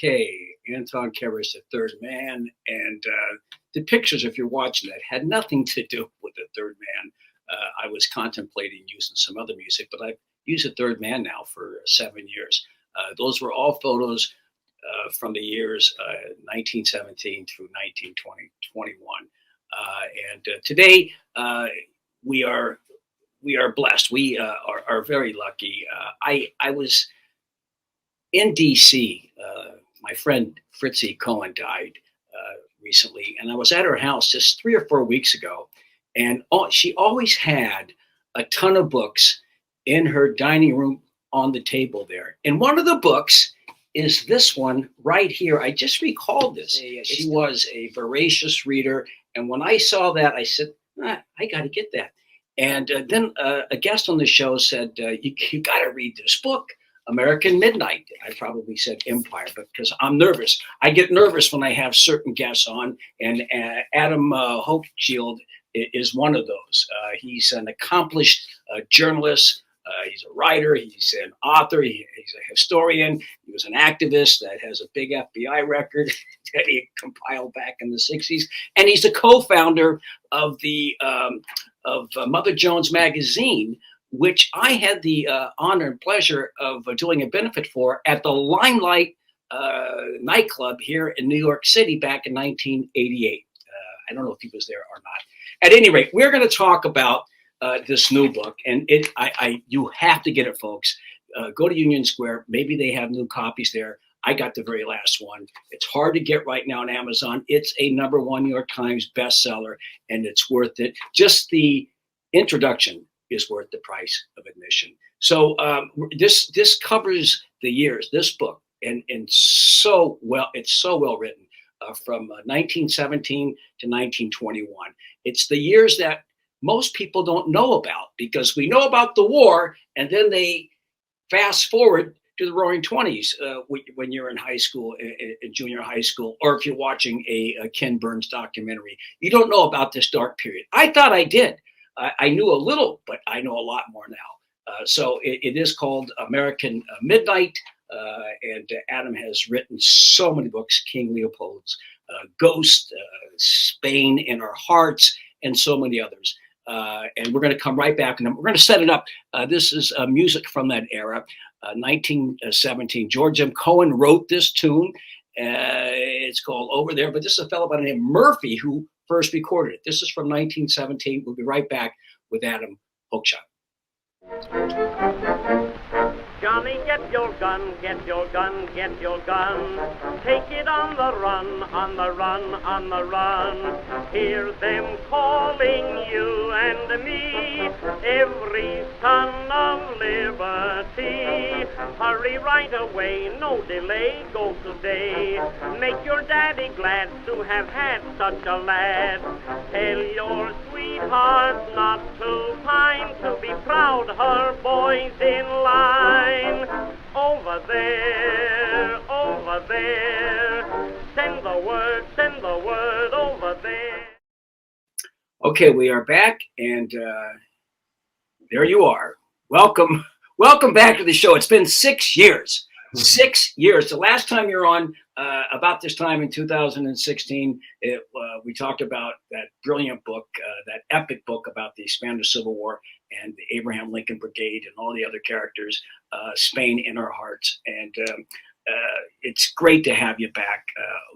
Okay, Anton Kevers, The Third Man, and the pictures, if you're watching that, had nothing to do with The Third Man. I was contemplating using some other music, but I've used The Third Man now for 7 years. Those were all photos from the years 1917 through 1921. And today we are blessed. We are very lucky. I was in D.C. My friend Fritzy Cohen died recently, and I was at her house just 3 or 4 weeks ago, and she always had a ton of books in her dining room on the table there. And one of the books is this one right here. I just recalled this. She was a voracious reader, and when I saw that, I said, I got to get that. And then a guest on the show said, you got to read this book, American Midnight. I probably said Empire, but because I'm nervous. I get nervous when I have certain guests on, and Adam Hochschild is one of those. He's an accomplished journalist. He's a writer. He's an author. He's a historian. He was an activist that has a big FBI record that he compiled back in the 60s. And he's the co-founder of the of Mother Jones magazine, which I had the honor and pleasure of doing a benefit for at the Limelight nightclub here in New York City back in 1988. I don't know if he was there or not. At any rate, we're going to talk about this new book, and you have to get it, folks. Go to Union Square. Maybe they have new copies there. I got the very last one. It's hard to get right now on Amazon. It's a #1 New York Times bestseller, and it's worth it. Just the introduction is worth the price of admission. So this covers the years, this book, and so well, it's so well written from 1917 to 1921. It's the years that most people don't know about, because we know about the war, and then they fast forward to the Roaring Twenties when you're in high school, in junior high school, or if you're watching a Ken Burns documentary. You don't know about this dark period. I thought I did. I knew a little, but I know a lot more now. So it is called American Midnight, and Adam has written so many books: King Leopold's Ghost, Spain in Our Hearts, and so many others. And we're going to come right back, and we're going to set it up. This is music from that era, 1917. George M. Cohen wrote this tune. It's called Over There, but this is a fellow by the name Murphy who first recorded it. This is from 1917. We'll be right back with Adam Hochschild. Johnny, get your gun, get your gun, get your gun. Take it on the run, on the run, on the run. Hear them calling you and me, every son of liberty. Hurry right away, no delay, go today. Make your daddy glad to have had such a lad. Tell your sweetheart not to pine, to be proud her boy's in line. Over there, send the word over there. Okay, we are back, and there you are. Welcome back to the show. It's been 6 years. 6 years. The last time you're on, about this time in 2016, we talked about that brilliant book, that epic book about the Spanish Civil War and the Abraham Lincoln Brigade and all the other characters, Spain in Our Hearts. And it's great to have you back.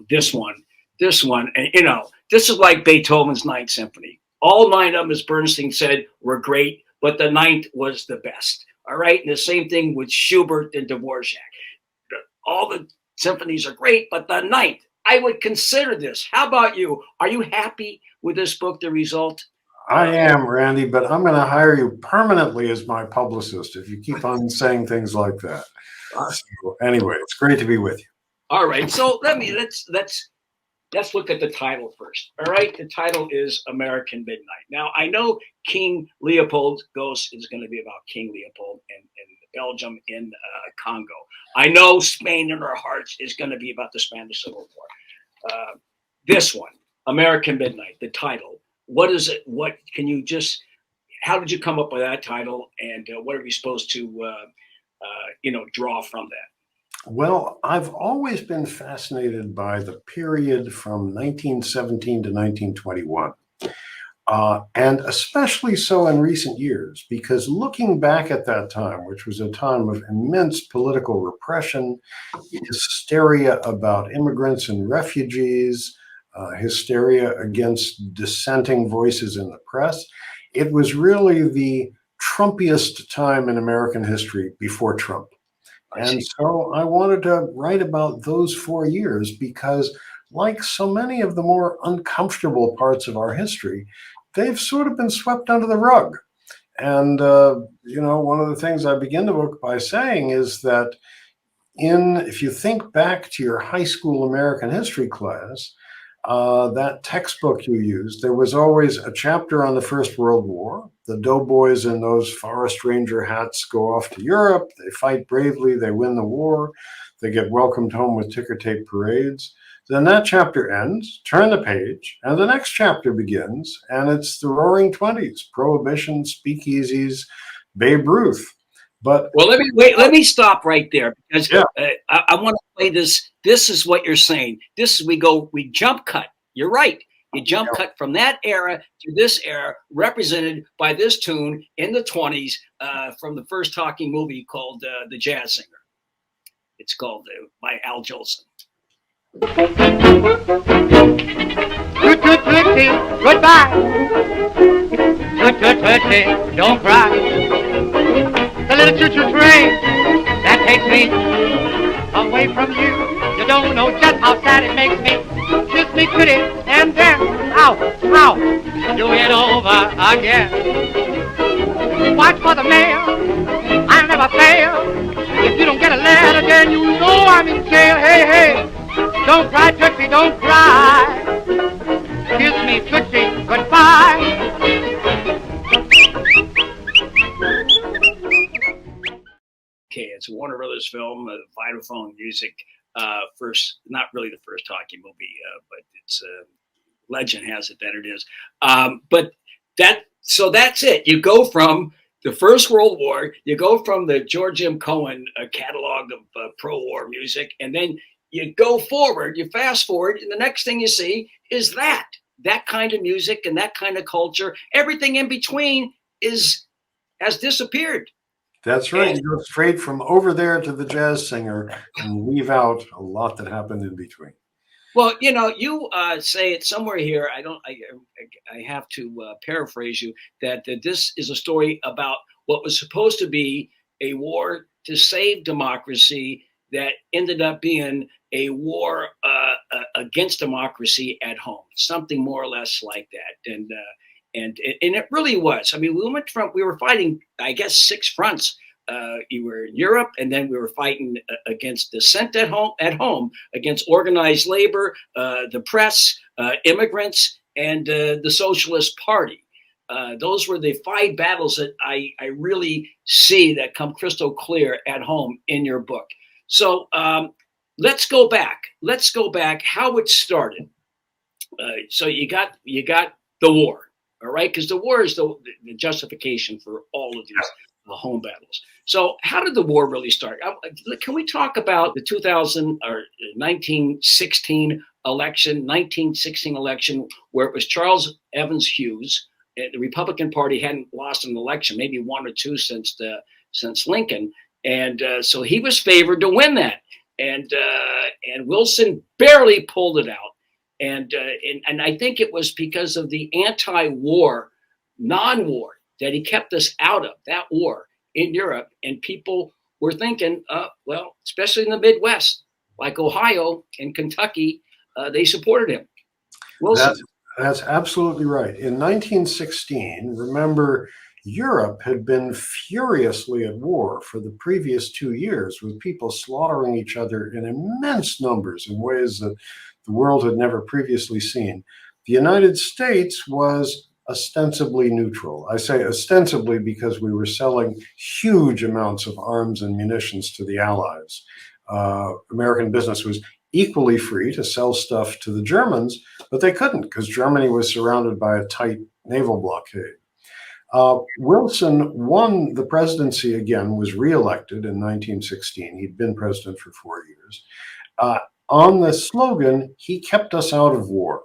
This one, and this is like Beethoven's Ninth Symphony. All 9 of them, as Bernstein said, were great, but the 9th was the best. All right, and the same thing with Schubert and Dvorak. All the symphonies are great, but the 9th, I would consider this. How about you? Are you happy with this book, the result? I am, Randy, but I'm going to hire you permanently as my publicist if you keep on saying things like that. So anyway, it's great to be with you. All right, so let's look at the title first. All right, the title is American Midnight. Now, I know King Leopold's Ghost is going to be about King Leopold and Belgium in Congo. I know Spain in Our Hearts is going to be about the Spanish Civil War. This one, American Midnight, the title. What is it? How did you come up with that title, and what are we supposed to, draw from that? Well, I've always been fascinated by the period from 1917 to 1921. And especially so in recent years, because looking back at that time, which was a time of immense political repression, hysteria about immigrants and refugees, hysteria against dissenting voices in the press, it was really the Trumpiest time in American history before Trump. I And see. so I wanted to write about those 4 years because, like so many of the more uncomfortable parts of our history, they've sort of been swept under the rug. And, one of the things I begin the book by saying is that if you think back to your high school American history class, that textbook you used, there was always a chapter on the First World War. The doughboys in those forest ranger hats go off to Europe. They fight bravely. They win the war. They get welcomed home with ticker tape parades. Then that chapter ends, turn the page, and the next chapter begins, and it's the Roaring Twenties, Prohibition, speakeasies, Babe Ruth. But Well, let me stop right there because yeah, I want to play this. This is what you're saying. This is we jump cut. You're right. You jump cut from that era to this era, represented by this tune in the 20s from the first talking movie called The Jazz Singer. It's called by Al Jolson. Toot toot tootsie, goodbye. Toot toot tootsie, don't cry. The little choo-choo train that takes me away from you. You don't know just how sad it makes me. Kiss me pretty and then, ow, ow, do it over again. Watch for the mail, I'll never fail. If you don't get a letter, then you know I'm in jail. Hey, hey, don't cry, Tootsie, don't cry. Kiss me, Tootsie, goodbye. Okay, it's a Warner Brothers film, Vitaphone Music. First, not really the first talkie movie, but it's legend has it that it is. But that's it. You go from the First World War, you go from the George M. Cohan catalog of pro-war music, and then you go forward, you fast forward, and the next thing you see is that kind of music and that kind of culture. Everything in between has disappeared. that's right. You go straight from over there to The Jazz Singer and leave out a lot that happened in between. Well, you say it somewhere here. I have to paraphrase you that this is a story about what was supposed to be a war to save democracy that ended up being a war against democracy at home, something more or less like that. And it really was. I mean, we were fighting, I guess, 6 fronts. You were in Europe, and then we were fighting against dissent at home, against organized labor, the press, immigrants, and the Socialist Party. Those were the 5 battles that I really see that come crystal clear at home in your book. So let's go back. Let's go back how it started. So you got the war. All right, because the war is the justification for all of these home battles. So how did the war really start? Can we talk about the 1916 election, where it was Charles Evans Hughes? The Republican Party hadn't lost an election, maybe 1 or 2 since Lincoln, and so he was favored to win that, and Wilson barely pulled it out. And I think it was because of the anti-war, non-war, that he kept us out of that war in Europe. And people were thinking, well, especially in the Midwest, like Ohio and Kentucky, they supported him. Wilson. That's absolutely right. In 1916, remember, Europe had been furiously at war for the previous 2 years, with people slaughtering each other in immense numbers in ways that the world had never previously seen. The United States was ostensibly neutral. I say ostensibly because we were selling huge amounts of arms and munitions to the Allies. American business was equally free to sell stuff to the Germans, but they couldn't because Germany was surrounded by a tight naval blockade. Wilson won the presidency again, was reelected in 1916. He'd been president for 4 years. On the slogan, "He kept us out of war."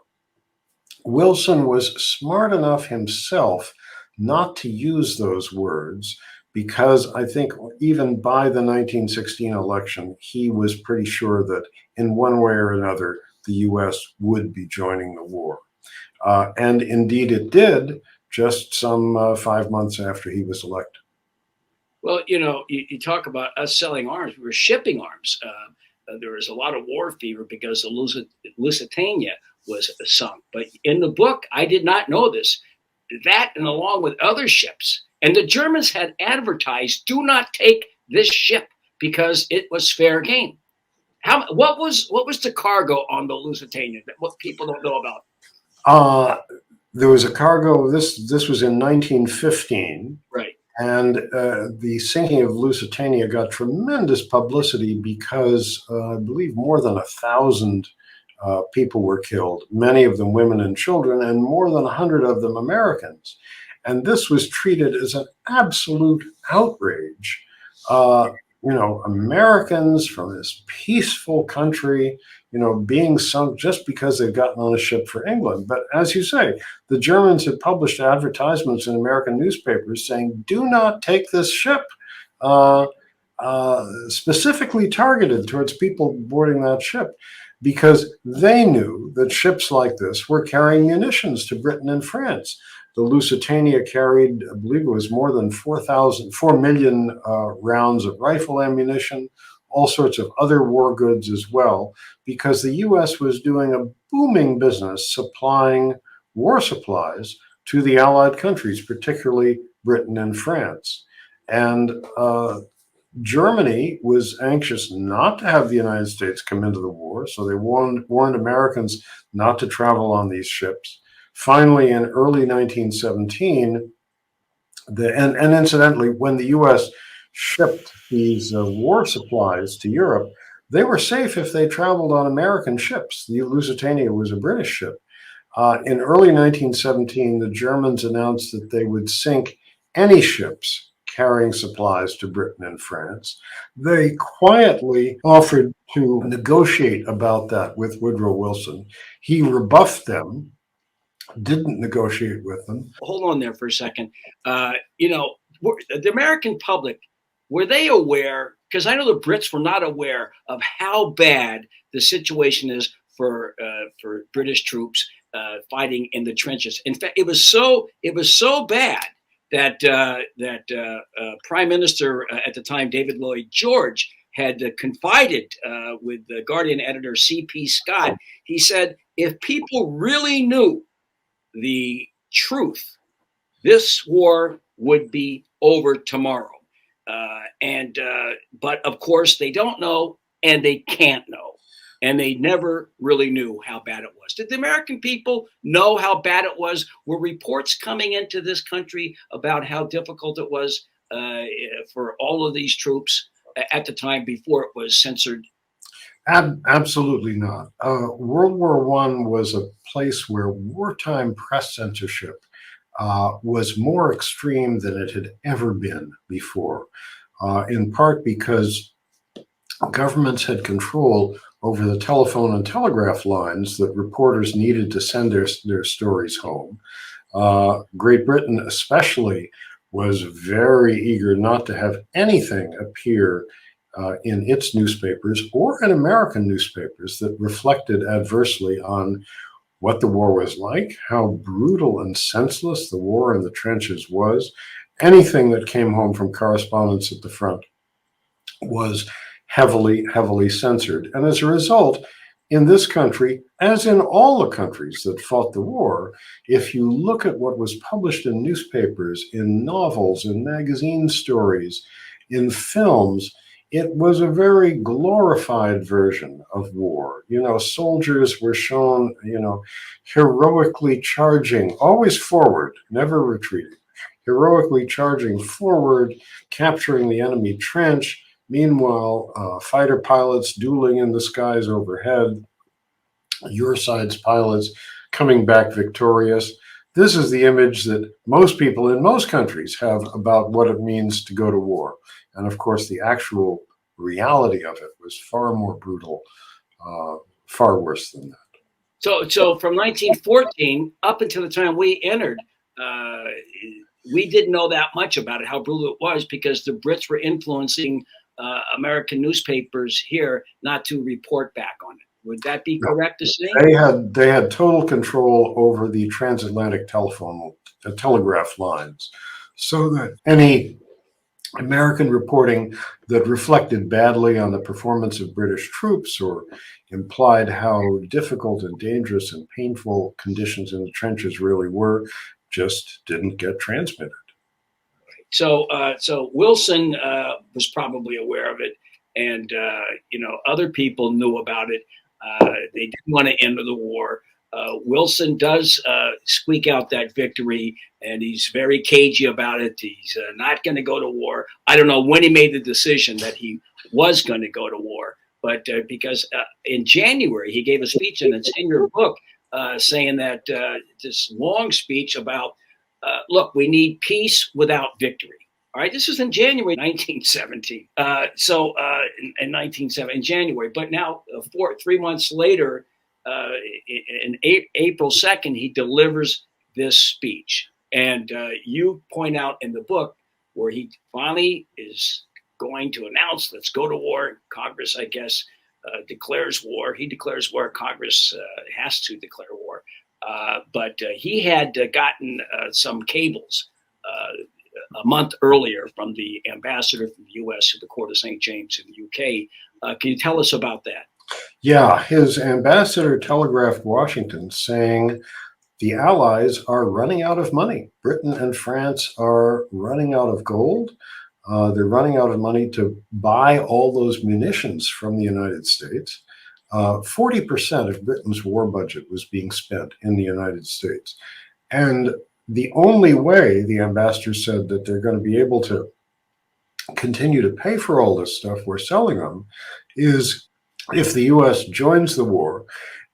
Wilson was smart enough himself not to use those words because I think even by the 1916 election, he was pretty sure that in one way or another, the US would be joining the war. And indeed it did, just some 5 months after he was elected. Well, you talk about us selling arms. We were shipping arms. There was a lot of war fever because the Lusitania was sunk. But in the book, I did not know this. That, and along with other ships, and the Germans had advertised, "Do not take this ship because it was fair game." What was the cargo on the Lusitania that what people don't know about? There was a cargo. This was in 1915. Right. And the sinking of Lusitania got tremendous publicity because I believe more than 1,000 people were killed, many of them women and children, and more than 100 of them Americans. And this was treated as an absolute outrage. Americans from this peaceful country, being sunk just because they'd gotten on a ship for England. But as you say, the Germans had published advertisements in American newspapers saying, "Do not take this ship," specifically targeted towards people boarding that ship, because they knew that ships like this were carrying munitions to Britain and France. The Lusitania carried, I believe it was more than 4 million rounds of rifle ammunition, all sorts of other war goods as well, because the US was doing a booming business supplying war supplies to the Allied countries, particularly Britain and France. And Germany was anxious not to have the United States come into the war, so they warned Americans not to travel on these ships. Finally, in early 1917, and incidentally, when the US shipped these war supplies to Europe, they were safe if they traveled on American ships. The Lusitania was a British ship. In early 1917, the Germans announced that they would sink any ships carrying supplies to Britain and France. They quietly offered to negotiate about that with Woodrow Wilson. He rebuffed them, didn't negotiate with them. Hold on there for a second. The American public, were they aware? Because I know the Brits were not aware of how bad the situation is for British troops fighting in the trenches. In fact, it was so bad that Prime Minister at the time, David Lloyd George, had confided with the Guardian editor C.P. Scott. He said, if people really knew the truth, this war would be over tomorrow. But of course they don't know, and they can't know, and they never really knew how bad it was. Did the American people know how bad it was? Were reports coming into this country about how difficult it was for all of these troops at the time before it was censored? Absolutely not. World War I was a place where wartime press censorship was more extreme than it had ever been before, in part because governments had control over the telephone and telegraph lines that reporters needed to send their stories home. Great Britain especially was very eager not to have anything appear in its newspapers or in American newspapers that reflected adversely on what the war was like, how brutal and senseless the war in the trenches was. Anything that came home from correspondents at the front was heavily, heavily censored. And as a result, in this country, as in all the countries that fought the war, if you look at what was published in newspapers, in novels, in magazine stories, in films, it was a very glorified version of war. Soldiers were shown, heroically charging, always forward, never retreating, heroically charging forward, capturing the enemy trench. Meanwhile, fighter pilots dueling in the skies overhead, your side's pilots coming back victorious. This is the image that most people in most countries have about what it means to go to war. And of course, the actual reality of it was far more brutal, far worse than that. So from 1914 up until the time we entered, we didn't know that much about it, how brutal it was, because the Brits were influencing American newspapers here not to report back on it. Would that be correct to say? They had total control over the transatlantic telegraph lines, so that any American reporting that reflected badly on the performance of British troops or implied how difficult and dangerous and painful conditions in the trenches really were just didn't get transmitted. So Wilson was probably aware of it, and other people knew about it. They didn't want to end the war. Wilson does squeak out that victory, and he's very cagey about it. He's not going to go to war. I don't know when he made the decision that he was going to go to war, but because in January he gave a speech, and it's in your book, saying that this long speech about, look, we need peace without victory. All right, this was in January 1917. In 1970, in January, but now 3 months later, in April 2nd, he delivers this speech. And you point out in the book where he finally is going to announce, let's go to war. Congress, I guess, declares war. He declares war. Congress has to declare war. But he had gotten some cables a month earlier from the ambassador from the U.S. to the Court of St. James in the U.K. Can you tell us about that? Yeah, his ambassador telegraphed Washington saying the Allies are running out of money. Britain and France are running out of gold. They're running out of money to buy all those munitions from the United States. 40% of Britain's war budget was being spent in the United States. And the only way, the ambassador said, that they're going to be able to continue to pay for all this stuff we're selling them is if the U.S. joins the war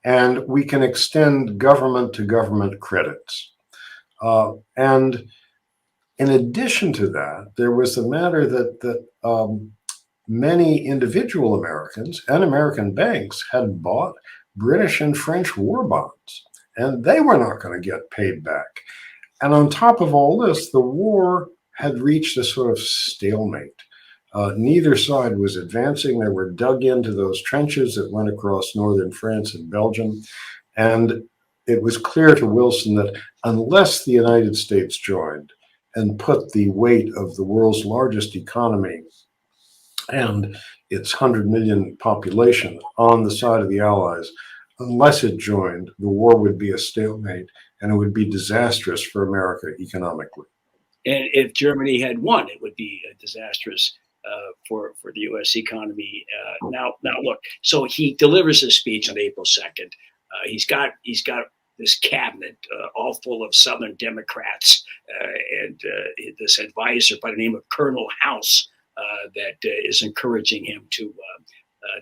and we can extend government to government credits. And in addition to that, there was the matter that many individual Americans and American banks had bought British and French war bonds, and they were not going to get paid back. And on top of all this, the war had reached a sort of stalemate. Neither side was advancing. They were dug into those trenches that went across northern France and Belgium. And it was clear to Wilson that unless the United States joined and put the weight of the world's largest economy and its 100 million population on the side of the Allies, unless it joined, the war would be a stalemate, and it would be disastrous for America economically. And if Germany had won, it would be disastrous for the U.S. economy. Now, look. So he delivers his speech on April 2nd. He's got this cabinet all full of Southern Democrats and this advisor by the name of Colonel House that is encouraging him to.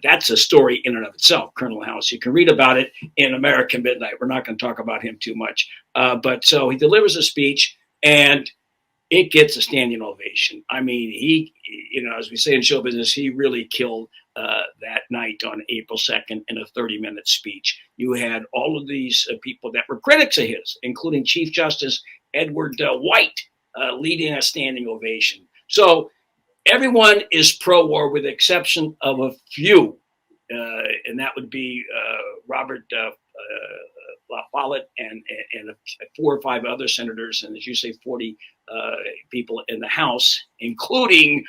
That's a story in and of itself, Colonel House. You can read about it in American Midnight. We're not going to talk about him too much. But so he delivers a speech, and it gets a standing ovation. I mean, he, as we say in show business, he really killed that night on April 2nd in a 30-minute speech. You had all of these people that were critics of his, including Chief Justice Edward White, leading a standing ovation. So everyone is pro-war with the exception of a few, and that would be Robert La Follette and 4 or 5 other senators, and as you say, 40 people in the House, including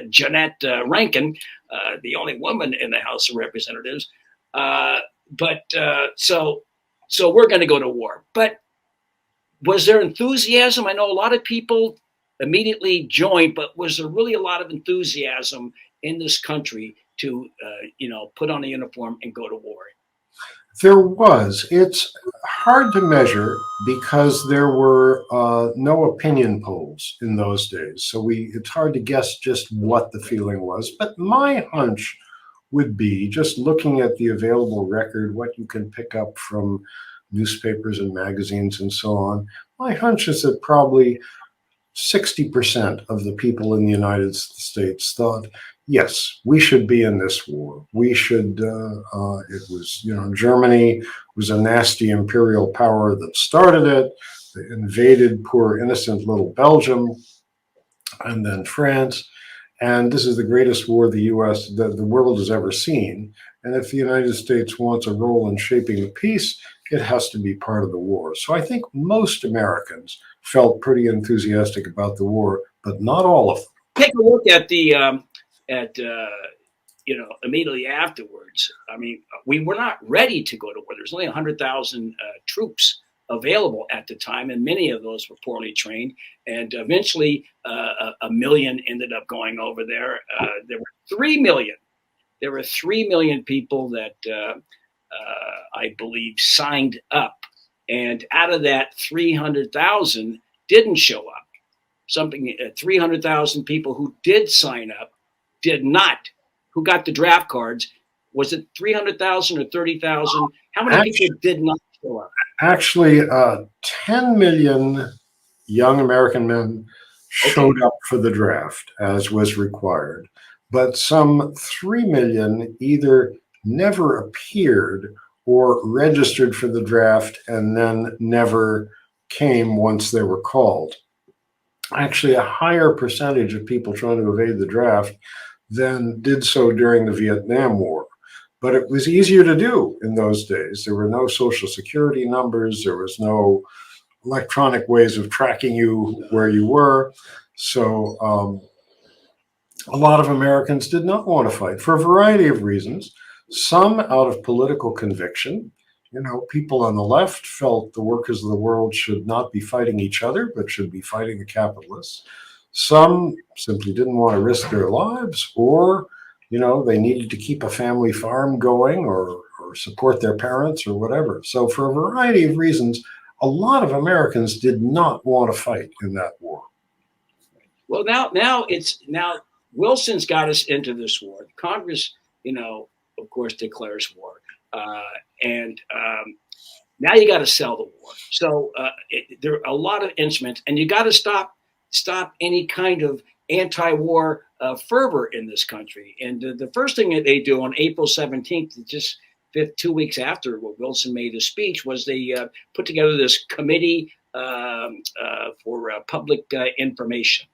Jeannette Rankin, the only woman in the House of Representatives. So we're going to go to war. But was there enthusiasm? I know a lot of people immediately joined, but was there really a lot of enthusiasm in this country to, put on a uniform and go to war? There was. It's hard to measure because there were no opinion polls in those days. So it's hard to guess just what the feeling was. But my hunch would be, just looking at the available record, what you can pick up from newspapers and magazines and so on, My hunch is that probably 60% of the people in the United States thought, yes, we should be in this war. We should, it was, Germany was a nasty imperial power that started it. They invaded poor, innocent little Belgium and then France. And this is the greatest war the world has ever seen. And if the United States wants a role in shaping the peace, it has to be part of the war. So I think most Americans felt pretty enthusiastic about the war, but not all of them. Take a look at the immediately afterwards. I mean, we were not ready to go to war. There's only 100,000 troops available at the time, and many of those were poorly trained. And eventually, a million ended up going over there. There were 3 million. There were 3 million people that I believe signed up, and out of that, 300,000 didn't show up. 300,000 people who did sign up did not. Who got the draft cards? Was it 300,000 or 30,000? How many people did not show up? Actually, 10 million young American men showed up for the draft, as was required. But some 3 million either never appeared or registered for the draft and then never came once they were called. Actually, a higher percentage of people trying to evade the draft than did so during the Vietnam War. But it was easier to do in those days. There were no social security numbers. There was no electronic ways of tracking you where you were. So a lot of Americans did not want to fight for a variety of reasons. Some out of political conviction. People on the left felt the workers of the world should not be fighting each other, but should be fighting the capitalists. Some simply didn't want to risk their lives, or, they needed to keep a family farm going or support their parents or whatever. So for a variety of reasons, a lot of Americans did not want to fight in that war. Well, now Wilson's got us into this war. Congress, of course, declares war. And now you got to sell the war. So there are a lot of instruments, and you got to stop any kind of anti-war fervor in this country. And the first thing that they do on April 17th, just 2 weeks after Wilson made his speech, was they put together this committee for public information.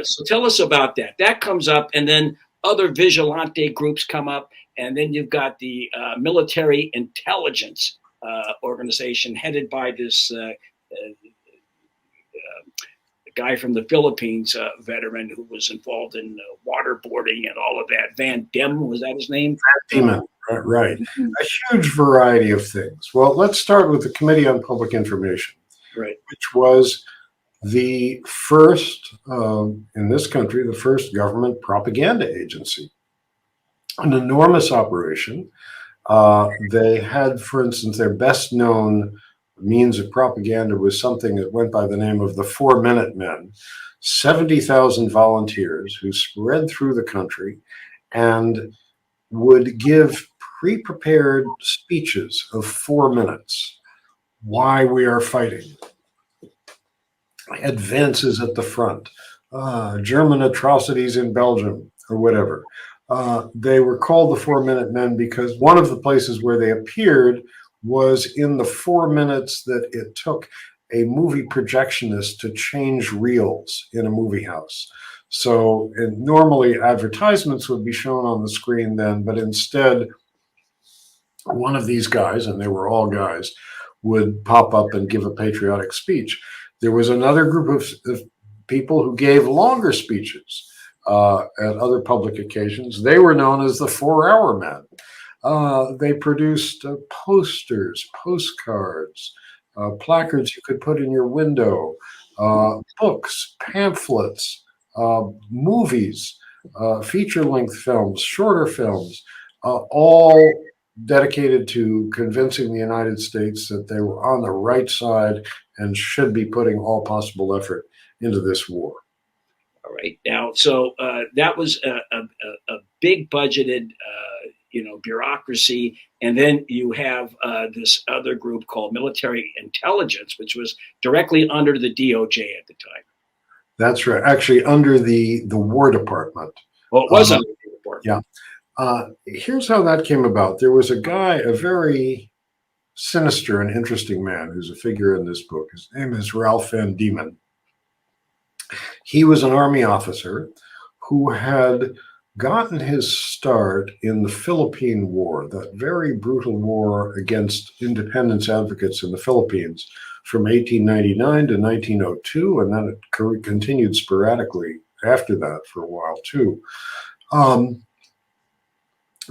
So tell us about that. That comes up, and then other vigilante groups come up, and then you've got the military intelligence organization headed by this guy from the Philippines, veteran who was involved in waterboarding and all of that. Van Diem, was that his name? Van Diemen, right. A huge variety of things. Well, let's start with the Committee on Public Information, right, which was the first, in this country, the first government propaganda agency. An enormous operation. They had, for instance, their best known means of propaganda was something that went by the name of the 4-Minute Men, 70,000 volunteers who spread through the country and would give pre-prepared speeches of 4 minutes. Why we are fighting. Advances at the front. German atrocities in Belgium, or whatever. They were called the 4-Minute Men because one of the places where they appeared was in the 4 minutes that it took a movie projectionist to change reels in a movie house. So normally advertisements would be shown on the screen then, but instead one of these guys, and they were all guys, would pop up and give a patriotic speech. There was another group of people who gave longer speeches at other public occasions. They were known as the 4-Hour Men. They produced posters, postcards, placards you could put in your window, books, pamphlets, movies, feature-length films, shorter films, all dedicated to convincing the United States that they were on the right side and should be putting all possible effort into this war. All right. Now, so that was a big budgeted, bureaucracy. And then you have this other group called military intelligence, which was directly under the DOJ at the time. That's right. Actually, under the War Department. Well, it was under the department. Yeah. Here's how that came about. There was a guy, a very sinister and interesting man who's a figure in this book. His name is Ralph Van Diemen. He was an Army officer who had gotten his start in the Philippine War, that very brutal war against independence advocates in the Philippines from 1899 to 1902, and then it continued sporadically after that for a while too.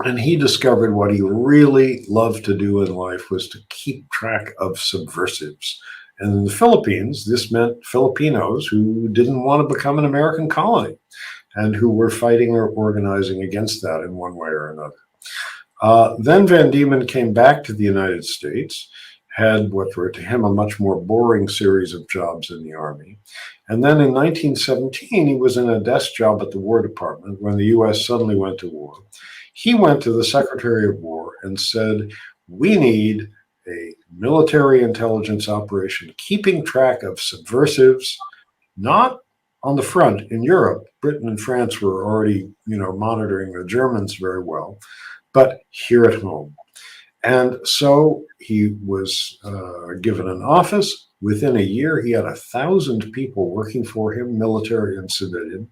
And he discovered what he really loved to do in life was to keep track of subversives. And in the Philippines, this meant Filipinos who didn't want to become an American colony and who were fighting or organizing against that in one way or another. Then Van Diemen came back to the United States, had what were to him a much more boring series of jobs in the Army. And then in 1917, he was in a desk job at the War Department when the US suddenly went to war. He went to the Secretary of War and said, we need a military intelligence operation keeping track of subversives, not on the front in Europe. Britain and France were already, monitoring the Germans very well, but here at home. And so he was given an office. Within a year, he had 1,000 people working for him, military and civilian.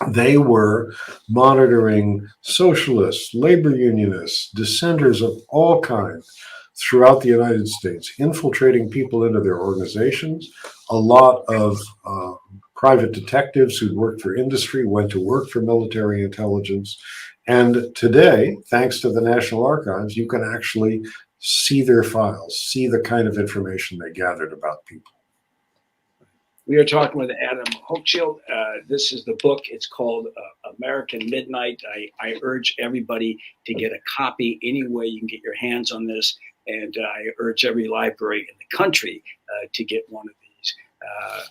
They were monitoring socialists, labor unionists, dissenters of all kinds throughout the United States, infiltrating people into their organizations. A lot of private detectives who'd worked for industry went to work for military intelligence. And today, thanks to the National Archives, you can actually see their files, see the kind of information they gathered about people. We are talking with Adam Hochschild. This is the book. It's called American Midnight. I urge everybody to get a copy any way you can get your hands on this. And I urge every library in the country to get one of these.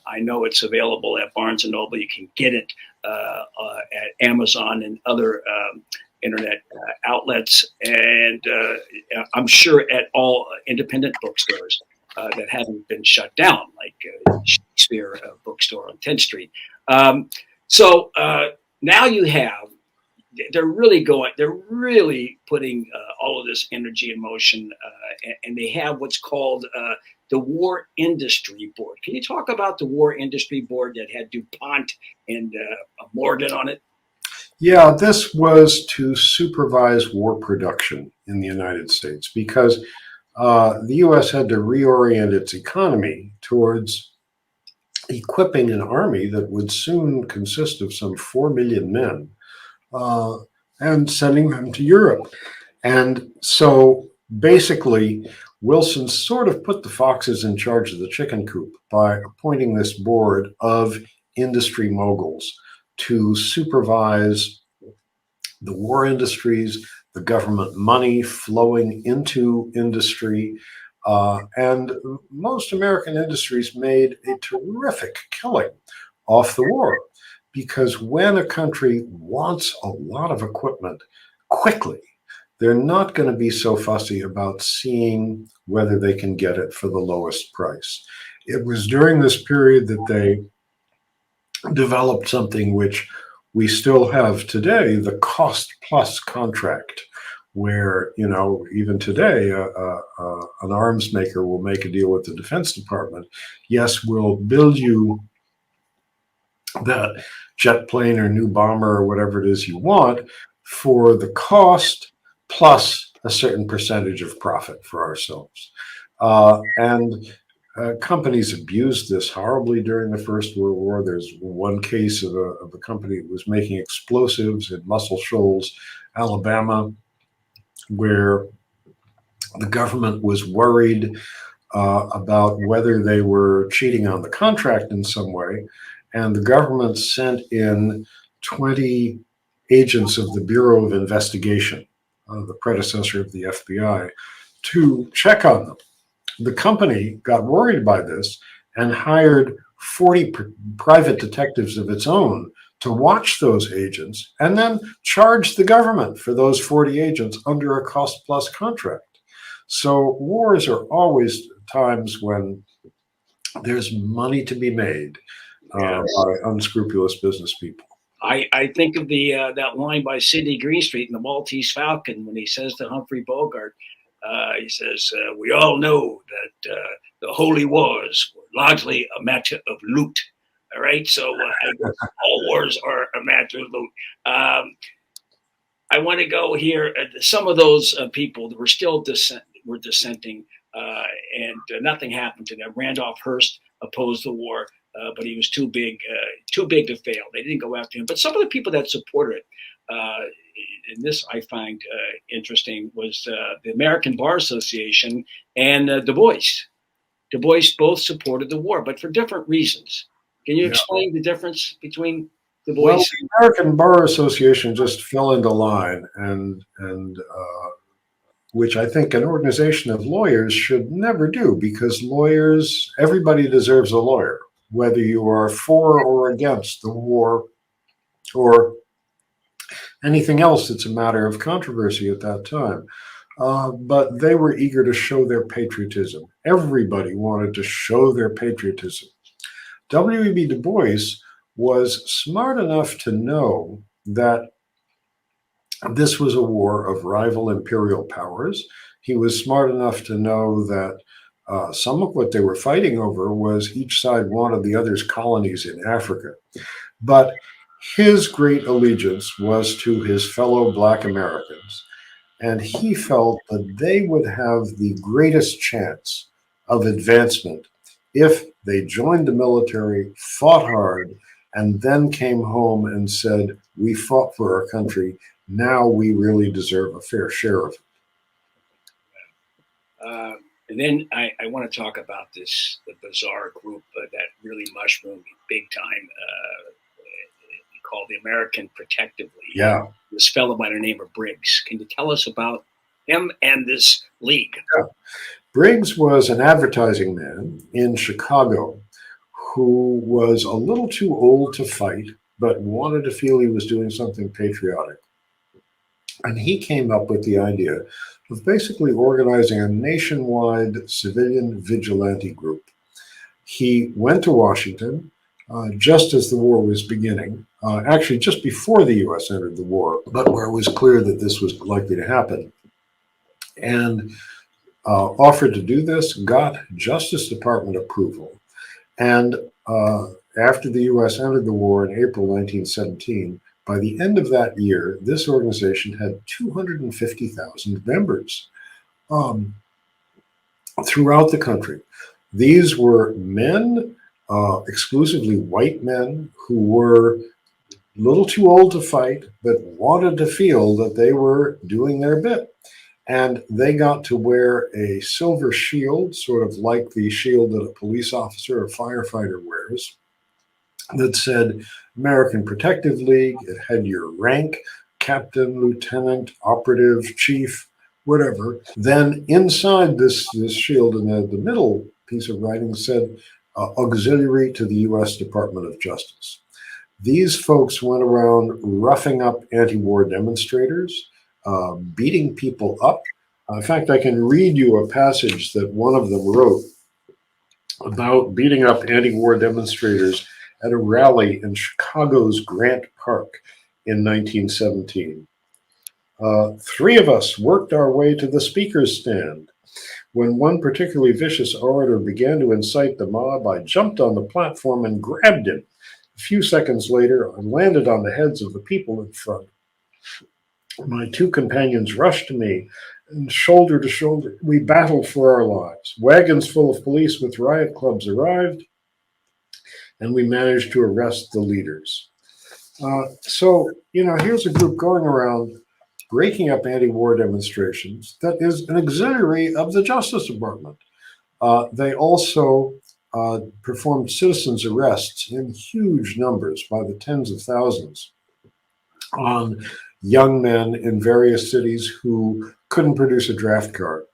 I know it's available at Barnes & Noble. You can get it at Amazon and other internet outlets. And I'm sure at all independent bookstores that haven't been shut down, like Shakespeare Bookstore on 10th Street. So now you have, they're really putting all of this energy in motion, and they have what's called the War Industry Board. Can you talk about the War Industry Board that had DuPont and Morgan on it? Yeah, this was to supervise war production in the United States because the U.S. had to reorient its economy towards equipping an army that would soon consist of some 4 million men and sending them to Europe. And so basically, Wilson sort of put the foxes in charge of the chicken coop by appointing this board of industry moguls to supervise the war industries, the government money flowing into industry. And most American industries made a terrific killing off the war, because when a country wants a lot of equipment quickly, they're not going to be so fussy about seeing whether they can get it for the lowest price. It was during this period that they developed something which we still have today, the cost plus contract, where, even today, an arms maker will make a deal with the Defense Department. Yes, we'll build you that jet plane or new bomber or whatever it is you want for the cost plus a certain percentage of profit for ourselves. Companies abused this horribly during the First World War. There's one case of a company that was making explosives in Muscle Shoals, Alabama, where the government was worried about whether they were cheating on the contract in some way. And the government sent in 20 agents of the Bureau of Investigation, the predecessor of the FBI, to check on them. The company got worried by this and hired 40 private detectives of its own to watch those agents and then charge the government for those 40 agents under a cost plus contract. So wars are always times when there's money to be made by unscrupulous business people. I think of the that line by Sidney Greenstreet in the Maltese Falcon when he says to Humphrey Bogart, he says, "We all know that the holy wars were largely a matter of loot." All right, so all wars are a matter of loot. I want to go here. Some of those people that were still dissenting, and nothing happened to them. Randolph Hearst opposed the war, but he was too big to fail. They didn't go after him. But some of the people that supported it, and this I find interesting, was the American Bar Association and Du Bois. Du Bois both supported the war, but for different reasons. Can you explain the difference between Du Bois? Well, the American Bar Association just fell into line, and which I think an organization of lawyers should never do, because lawyers, everybody deserves a lawyer, whether you are for or against the war or anything else that's a matter of controversy at that time. But they were eager to show their patriotism. Everybody wanted to show their patriotism. W.E.B. Du Bois was smart enough to know that this was a war of rival imperial powers. He was smart enough to know that some of what they were fighting over was each side wanted the other's colonies in Africa. But his great allegiance was to his fellow Black Americans, and he felt that they would have the greatest chance of advancement if they joined the military, fought hard, and then came home and said, "We fought for our country. Now we really deserve a fair share of it." And then I want to talk about the bizarre group that really mushroomed big time, called the American Protective League. Yeah. This fellow by the name of Briggs. Can you tell us about him and this league? Yeah. Briggs was an advertising man in Chicago who was a little too old to fight, but wanted to feel he was doing something patriotic. And he came up with the idea of basically organizing a nationwide civilian vigilante group. He went to Washington just as the war was beginning, actually just before the U.S. entered the war, but where it was clear that this was likely to happen. And offered to do this, got Justice Department approval. And after the U.S. entered the war in April 1917, by the end of that year, this organization had 250,000 members throughout the country. These were men, exclusively white men, who were a little too old to fight, but wanted to feel that they were doing their bit. And they got to wear a silver shield, sort of like the shield that a police officer or firefighter wears, that said American Protective League. It had your rank, captain, lieutenant, operative, chief, whatever. Then inside this shield, in the middle piece of writing, said auxiliary to the U.S. Department of Justice. These folks went around roughing up anti-war demonstrators, beating people up. In fact, I can read you a passage that one of them wrote about beating up anti-war demonstrators at a rally in Chicago's Grant Park in 1917. 3 of us worked our way to the speaker's stand. When one particularly vicious orator began to incite the mob, I jumped on the platform and grabbed him. A few seconds later, I landed on the heads of the people in front. My 2 companions rushed to me, and shoulder to shoulder, we battled for our lives. Wagons full of police with riot clubs arrived, and we managed to arrest the leaders. So, here's a group going around breaking up anti-war demonstrations that is an auxiliary of the Justice Department. They also performed citizens' arrests in huge numbers, by the tens of thousands, on young men in various cities who couldn't produce a draft card.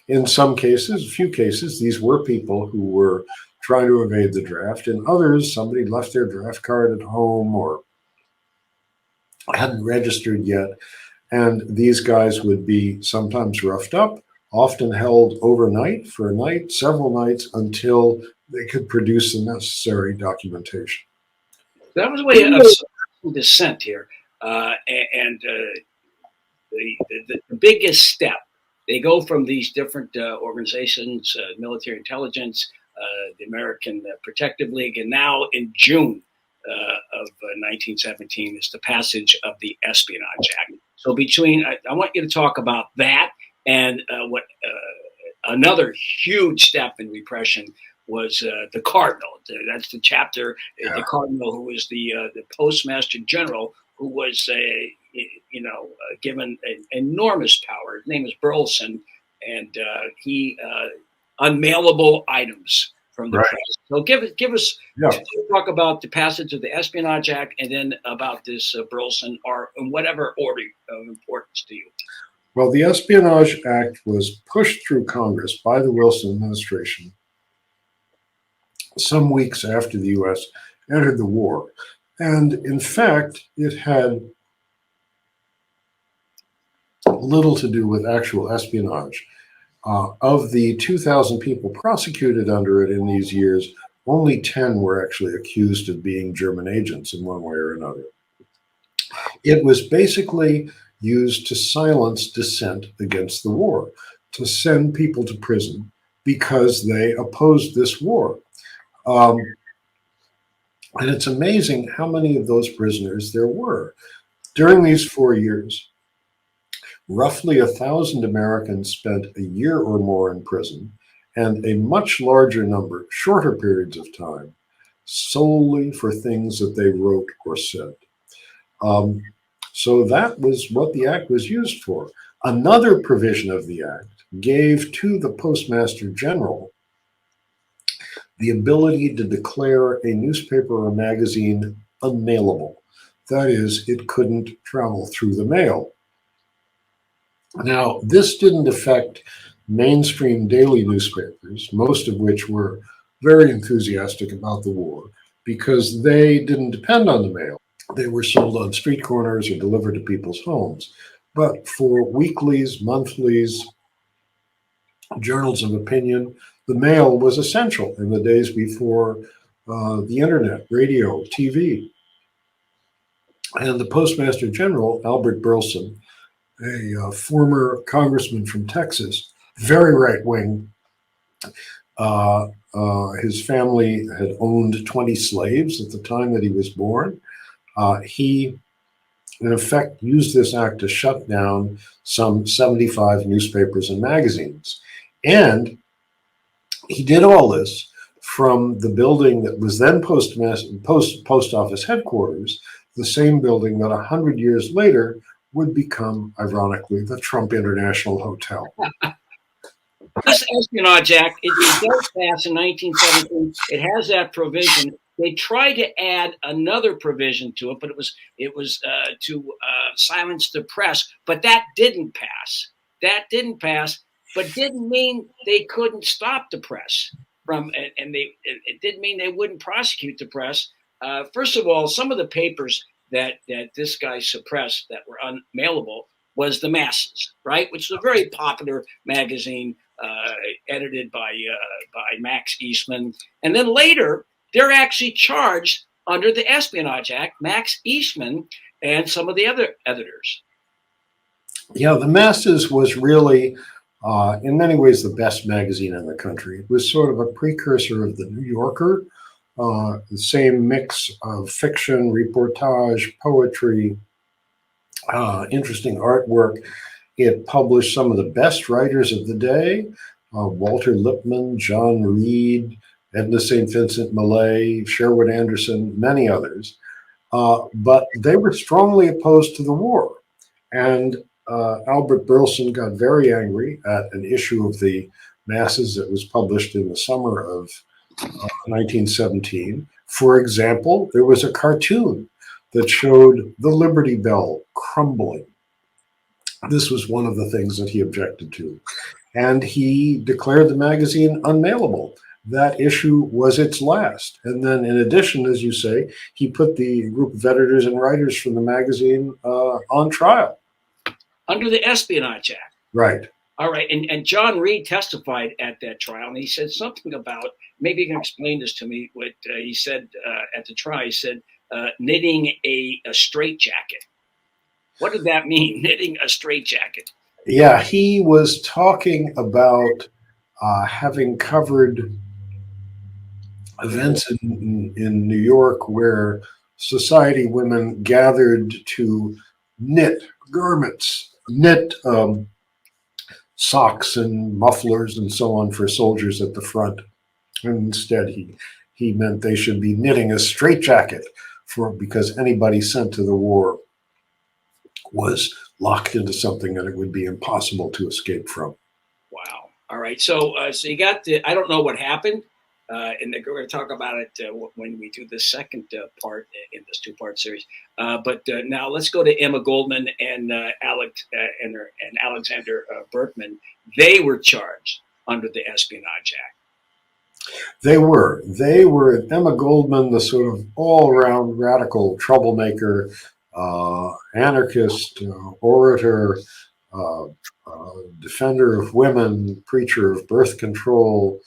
In some cases, a few cases, these were people who were trying to evade the draft. In others, somebody left their draft card at home or hadn't registered yet. And these guys would be sometimes roughed up, often held overnight for a night, several nights, until they could produce the necessary documentation. That was a way of some dissent here. The biggest step, they go from these different organizations, military intelligence, the American Protective League, and now in June of 1917 is the passage of the Espionage Act. So I want you to talk about that and what another huge step in repression was the Cardinal. That's the chapter, the Cardinal, who was the Postmaster General, who was given an enormous power. His name is Burleson, and he unmailable items from the press. So give us talk about the passage of the Espionage Act, and then about this Burleson, or in whatever order of importance to you. Well, the Espionage Act was pushed through Congress by the Wilson administration some weeks after the U.S. entered the war. And in fact, it had little to do with actual espionage. Of the 2,000 people prosecuted under it in these years, only 10 were actually accused of being German agents in one way or another. It was basically used to silence dissent against the war, to send people to prison because they opposed this war. And it's amazing how many of those prisoners there were. During these 4 years, roughly 1,000 Americans spent a year or more in prison, and a much larger number, shorter periods of time, solely for things that they wrote or said. So that was what the act was used for. Another provision of the act gave to the Postmaster General the ability to declare a newspaper or magazine unmailable. That is, it couldn't travel through the mail. Now, this didn't affect mainstream daily newspapers, most of which were very enthusiastic about the war, because they didn't depend on the mail. They were sold on street corners or delivered to people's homes. But for weeklies, monthlies, journals of opinion, the mail was essential in the days before the internet, radio, TV. And the Postmaster General, Albert Burleson, a former congressman from Texas, very right-wing. His family had owned 20 slaves at the time that he was born. He, in effect, used this act to shut down some 75 newspapers and magazines. And he did all this from the building that was then post office headquarters, the same building that 100 years later would become, ironically, the Trump International Hotel. This Espionage Act, it does pass in 1917. It has that provision. They tried to add another provision to it, but it was to silence the press. But that didn't pass. But didn't mean they couldn't stop the press it didn't mean they wouldn't prosecute the press. First of all, some of the papers that this guy suppressed that were unmailable was the Masses, right? Which is a very popular magazine, edited by Max Eastman. And then later, they're actually charged under the Espionage Act, Max Eastman and some of the other editors. Yeah, the Masses was really, in many ways, the best magazine in the country. It was sort of a precursor of the New Yorker, the same mix of fiction, reportage, poetry, interesting artwork. It published some of the best writers of the day, Walter Lippmann, John Reed, Edna St. Vincent Millay, Sherwood Anderson, many others. But they were strongly opposed to the war. And Albert Burleson got very angry at an issue of the Masses that was published in the summer of 1917. For example, there was a cartoon that showed the Liberty Bell crumbling. This was one of the things that he objected to. And he declared the magazine unmailable. that issue was its last. And then, in addition, as you say, he put the group of editors and writers from the magazine on trial. Under the Espionage Act. Right. All right. And John Reed testified at that trial, and he said something about, maybe you can explain this to me, what he said at the trial. He said, knitting a straitjacket. What did that mean, knitting a straitjacket? Yeah, he was talking about having covered events in New York where society women gathered to knit garments, knit socks and mufflers and so on for soldiers at the front. And instead, he meant they should be knitting a straitjacket because anybody sent to the war was locked into something that it would be impossible to escape from. Wow. All right. So you got I don't know what happened. And we're going to talk about it when we do the second part in this two-part series. But now let's go to Emma Goldman and Alexander Berkman. They were charged under the Espionage Act. They were Emma Goldman, the sort of all-around radical troublemaker, anarchist, orator, defender of women, preacher of birth control,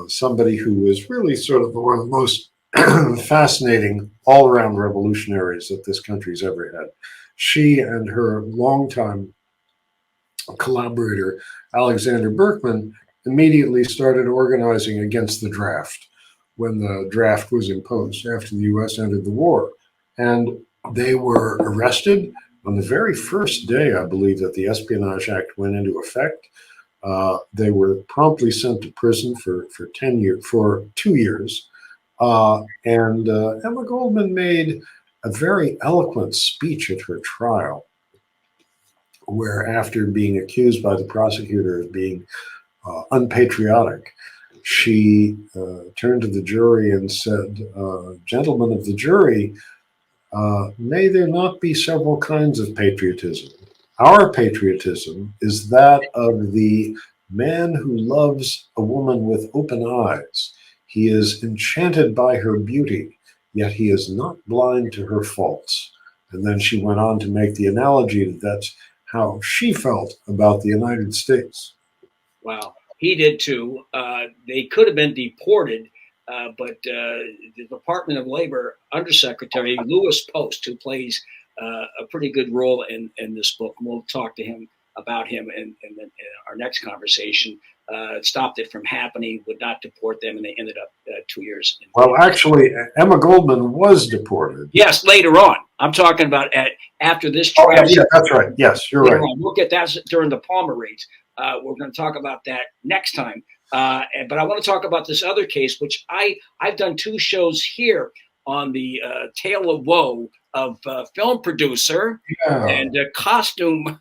somebody who was really sort of one of the most fascinating all-around revolutionaries that this country's ever had. She and her longtime collaborator, Alexander Berkman, immediately started organizing against the draft when the draft was imposed after the U.S. entered the war. And they were arrested on the very first day, I believe, that the Espionage Act went into effect. They were promptly sent to prison for 2 years. And Emma Goldman made a very eloquent speech at her trial, where after being accused by the prosecutor of being unpatriotic, she turned to the jury and said, "Gentlemen of the jury, may there not be several kinds of patriotism. Our patriotism is that of the man who loves a woman with open eyes. He is enchanted by her beauty, yet he is not blind to her faults." And then she went on to make the analogy that that's how she felt about the United States. Wow. He did too. They could have been deported, but the Department of Labor Undersecretary Louis Post, who plays a pretty good role in this book, and we'll talk to him about him in our next conversation, stopped it from happening, would not deport them, and they ended up 2 years. Well, actually, Emma Goldman was deported. Yes, later on. I'm talking about after this trial. Oh, yeah, that's right. Yes, you're right. We'll get that during the Palmer raids. We're going to talk about that next time. But I want to talk about this other case, which I've done 2 shows here on the Tale of Woe of film producer and costume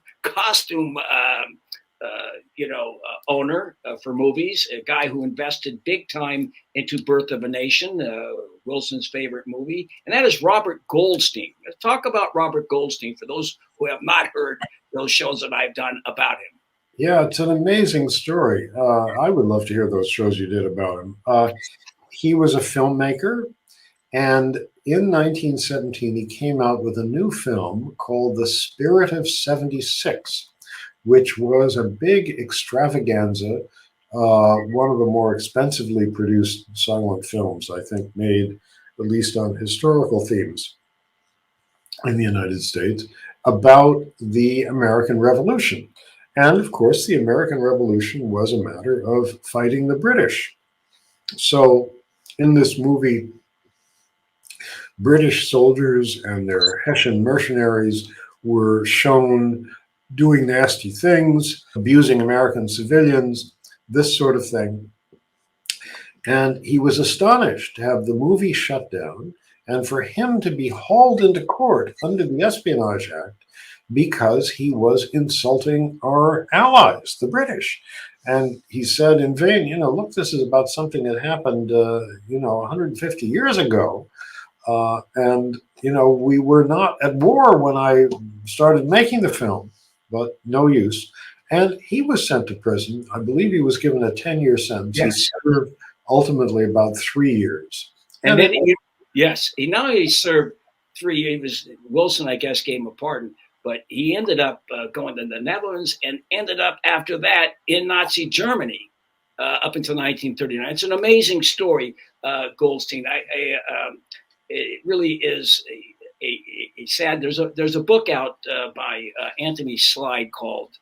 owner for movies, a guy who invested big time into Birth of a Nation, Wilson's favorite movie, and that is Robert Goldstein. Let's talk about Robert Goldstein for those who have not heard those shows that I've done about him. Yeah, it's an amazing story. I would love to hear those shows you did about him. He was a filmmaker, and in 1917, he came out with a new film called The Spirit of 76, which was a big extravaganza, one of the more expensively produced silent films, I think, made at least on historical themes in the United States, about the American Revolution. And of course, the American Revolution was a matter of fighting the British. So in this movie, British soldiers and their Hessian mercenaries were shown doing nasty things, abusing American civilians, this sort of thing. And he was astonished to have the movie shut down and for him to be hauled into court under the Espionage Act because he was insulting our allies, the British. And he said in vain, look, this is about something that happened, 150 years ago. And we were not at war when I started making the film, but no use. And he was sent to prison. I believe he was given a 10-year sentence. Yes. He served ultimately about 3 years. And then, yes, he not only served 3 years, he was, Wilson, I guess, gave him a pardon, but he ended up going to the Netherlands and ended up after that in Nazi Germany up until 1939. It's an amazing story, Goldstein. It really is a sad. There's a book out by Anthony Slide called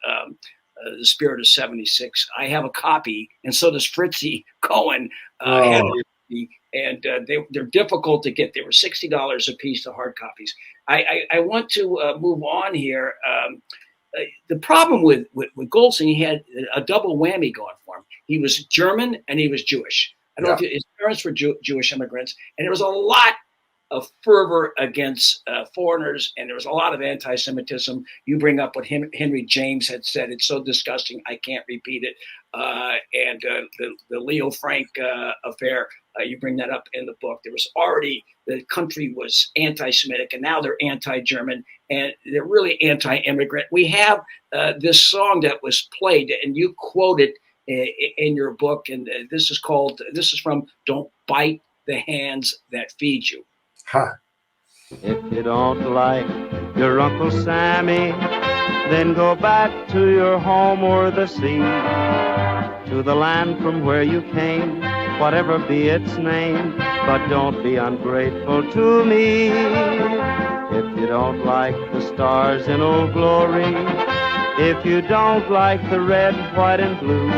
The Spirit of '76. I have a copy, and so does Fritzie Cohen. Had it, and they're difficult to get. They were $60 a piece, the hard copies. I want to move on here. The problem with Goldstein, he had a double whammy going for him. He was German and he was Jewish. I don't know if his parents were Jewish immigrants, and there was a lot of fervor against foreigners, and there was a lot of anti-Semitism. You bring up what Henry James had said. It's so disgusting, I can't repeat it. And the Leo Frank affair, you bring that up in the book. There was already, the country was anti-Semitic, and now they're anti-German, and they're really anti-immigrant. We have this song that was played, and you quote it in your book, and this is from Don't Bite the Hands That Feed You. Huh. If you don't like your Uncle Sammy, then go back to your home or the sea, to the land from where you came, whatever be its name, but don't be ungrateful to me. If you don't like the stars in Old Glory, if you don't like the red, white, and blue,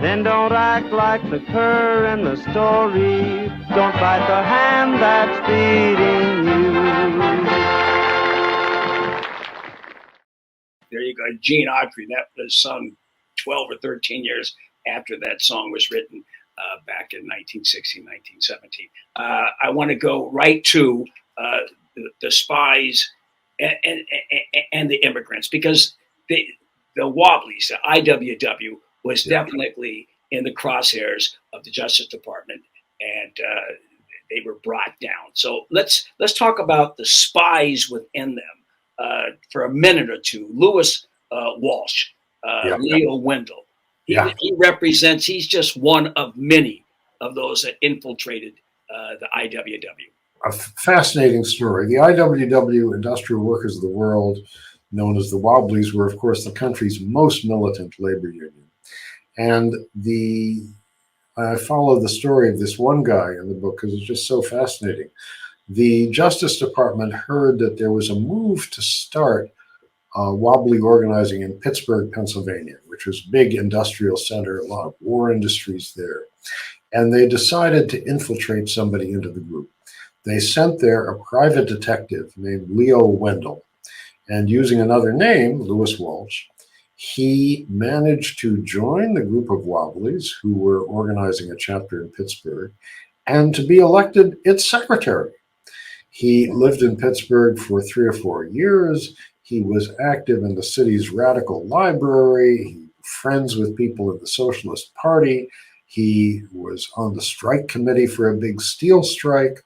then don't act like the cur in the story. Don't bite the hand that's feeding you. There you go, Gene Autry. That was sung 12 or 13 years after that song was written back in 1916, 1917. I want to go right to the spies and the immigrants, because the Wobblies, the IWW, was definitely in the crosshairs of the Justice Department, and they were brought down. So let's talk about the spies within them for a minute or two. Lewis Walsh, Leo Wendell. He represents. He's just one of many of those that infiltrated the IWW. A fascinating story. The IWW, Industrial Workers of the World, known as the Wobblies, were, of course, the country's most militant labor union. And I follow the story of this one guy in the book because it's just so fascinating. The Justice Department heard that there was a move to start wobbly organizing in Pittsburgh, Pennsylvania, which was a big industrial center, a lot of war industries there. And they decided to infiltrate somebody into the group. They sent there a private detective named Leo Wendell. And using another name, Lewis Walsh, he managed to join the group of Wobblies who were organizing a chapter in Pittsburgh and to be elected its secretary. He lived in Pittsburgh for 3 or 4 years. He was active in the city's radical library. He was friends with people in the Socialist Party. He was on the strike committee for a big steel strike.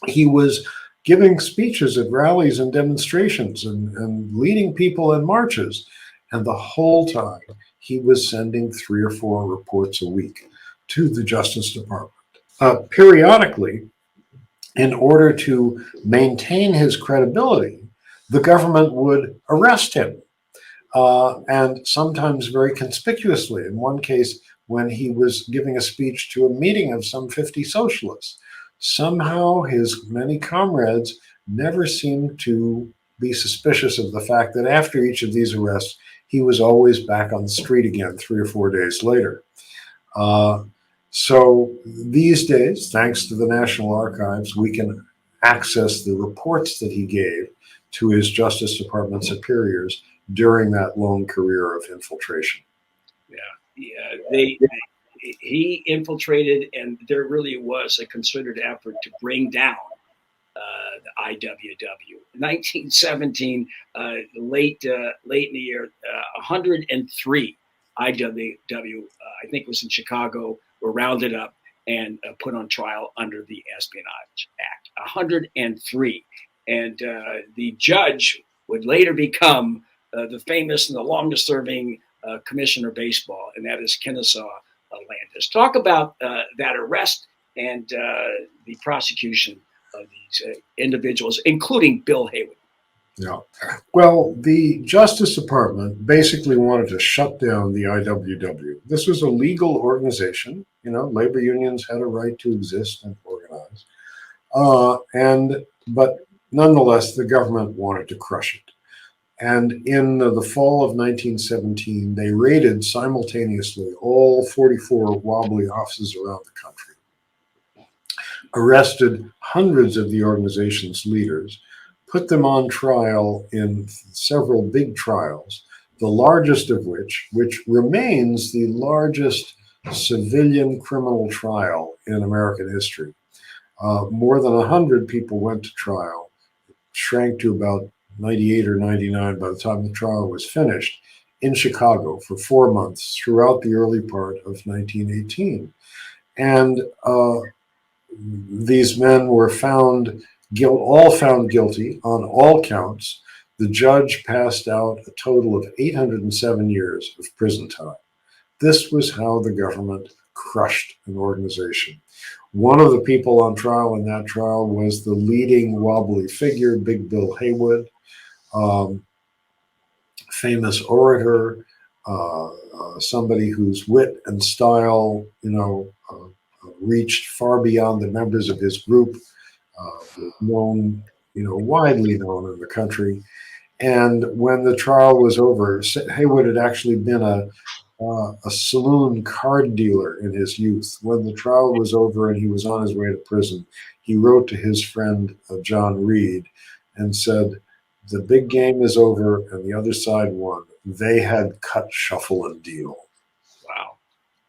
He was giving speeches at rallies and demonstrations and leading people in marches. And the whole time, he was sending 3 or 4 reports a week to the Justice Department. Periodically, in order to maintain his credibility, the government would arrest him, and sometimes very conspicuously. In one case, when he was giving a speech to a meeting of some 50 socialists, somehow his many comrades never seemed to be suspicious of the fact that after each of these arrests, he was always back on the street again 3 or 4 days later. So these days, thanks to the National Archives, we can access the reports that he gave to his Justice Department superiors during that long career of infiltration. He infiltrated, and there really was a concerted effort to bring down the IWW. 1917, late in the year, 103 IWW, I think it was in Chicago, were rounded up and put on trial under the Espionage Act. 103. And the judge would later become the famous and the longest serving commissioner of baseball, and that is Kennesaw Landis. Talk about that arrest and the prosecution of these individuals, including Bill Haywood. Yeah. Well, the Justice Department basically wanted to shut down the IWW. This was a legal organization. Labor unions had a right to exist and organize. But nonetheless, the government wanted to crush it. And in the fall of 1917, they raided simultaneously all 44 wobbly offices around the country, arrested hundreds of the organization's leaders, put them on trial in several big trials, the largest of which remains the largest civilian criminal trial in American history. More than 100 people went to trial, shrank to about 98 or 99 by the time the trial was finished, in Chicago for 4 months throughout the early part of 1918. And these men were all found guilty on all counts. The judge passed out a total of 807 years of prison time. This was how the government crushed an organization. One of the people on trial in that trial was the leading wobbly figure, Big Bill Haywood, famous orator, somebody whose wit and style, reached far beyond the members of his group, known, widely known in the country. And when the trial was over, Haywood had actually been a saloon card dealer in his youth. When the trial was over and he was on his way to prison, he wrote to his friend John Reed and said, "The big game is over and the other side won. They had cut, shuffle, and deal." Wow.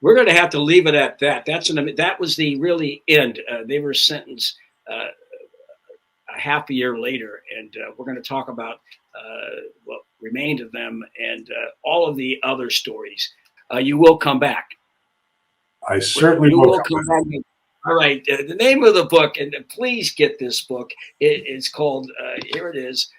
We're going to have to leave it at that. That was the really end. They were sentenced a half a year later, and we're going to talk about what remained of them and all of the other stories. You will come back. I certainly will come back. All right. The name of the book, and please get this book. It's called, here it is,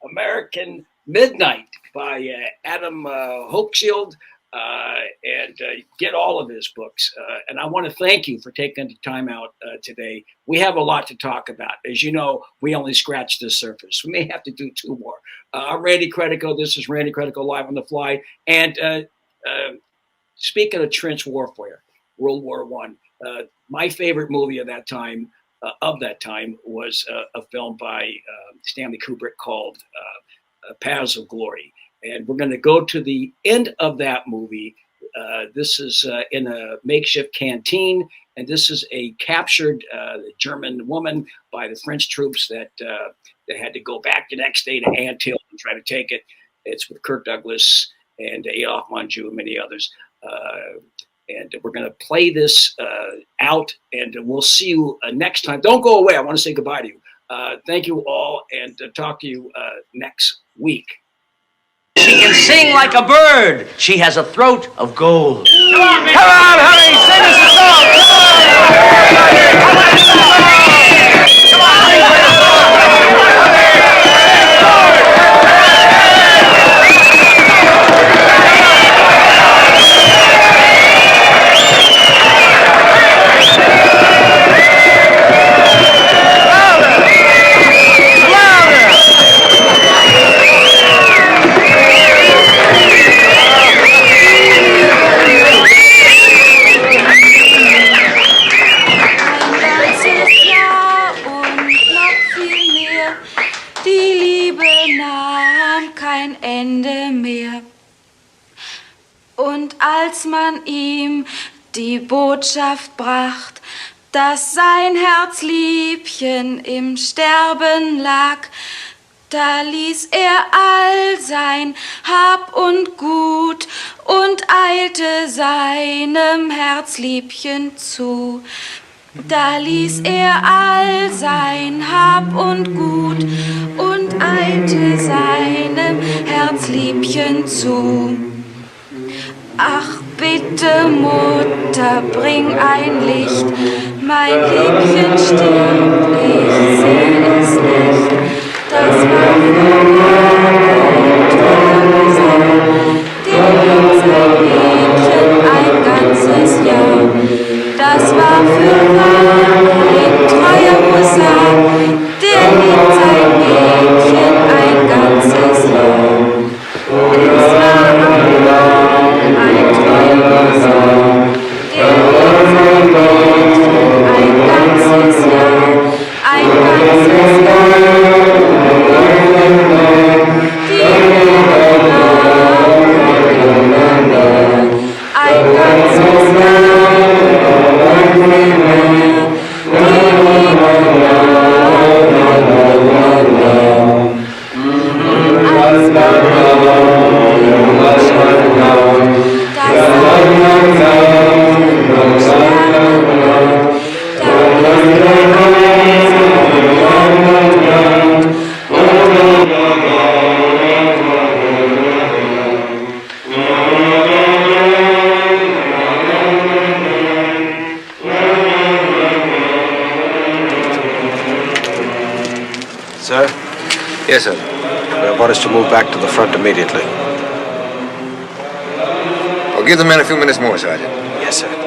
American Midnight by Adam Hochschild. And get all of his books. And I want to thank you for taking the time out today. We have a lot to talk about. As you know, we only scratched the surface. We may have to do 2 more. I'm Randy Credico. This is Randy Credico Live on the Fly. And speaking of trench warfare, World War I, my favorite movie of that time was a film by Stanley Kubrick called Paths of Glory. And we're going to go to the end of that movie. This is in a makeshift canteen, and this is a captured German woman by the French troops that had to go back the next day to Anthill and try to take it. It's with Kirk Douglas and Adolphe Menjou and many others. And we're going to play this out, and we'll see you next time. Don't go away. I want to say goodbye to you. Thank you all, and talk to you next week. She can sing like a bird. She has a throat of gold. Come on, honey, sing us a song. Come on, honey, play a als man ihm die Botschaft bracht, dass sein Herzliebchen im Sterben lag, da ließ er all sein Hab und Gut und eilte seinem Herzliebchen zu. Da ließ er all sein Hab und Gut und eilte seinem Herzliebchen zu. Ach bitte, Mutter, bring ein Licht, mein Liebchen stirbt, ich seh es nicht. Das war früher und wir gesagt, dem wird sein Mädchen dafür war ein treuer Husar, der liebt sein Mädchen ein ganzes Jahr. Es war am Morgen ein treuer Husar, der liebt sein Mädchen ein ganzes Jahr, ein ganzes Jahr. Die Liebe nahm keine mehr, ein ganzes Jahr und viel mehr. Die Liebe nahm keine mehr. Als man die Botschaft nahm, dass sein Herz im Sterben lag, da ist er Sir? Yes, sir. We want us to move back to the front immediately. I'll give the men a few minutes more, Sergeant. Yes, sir.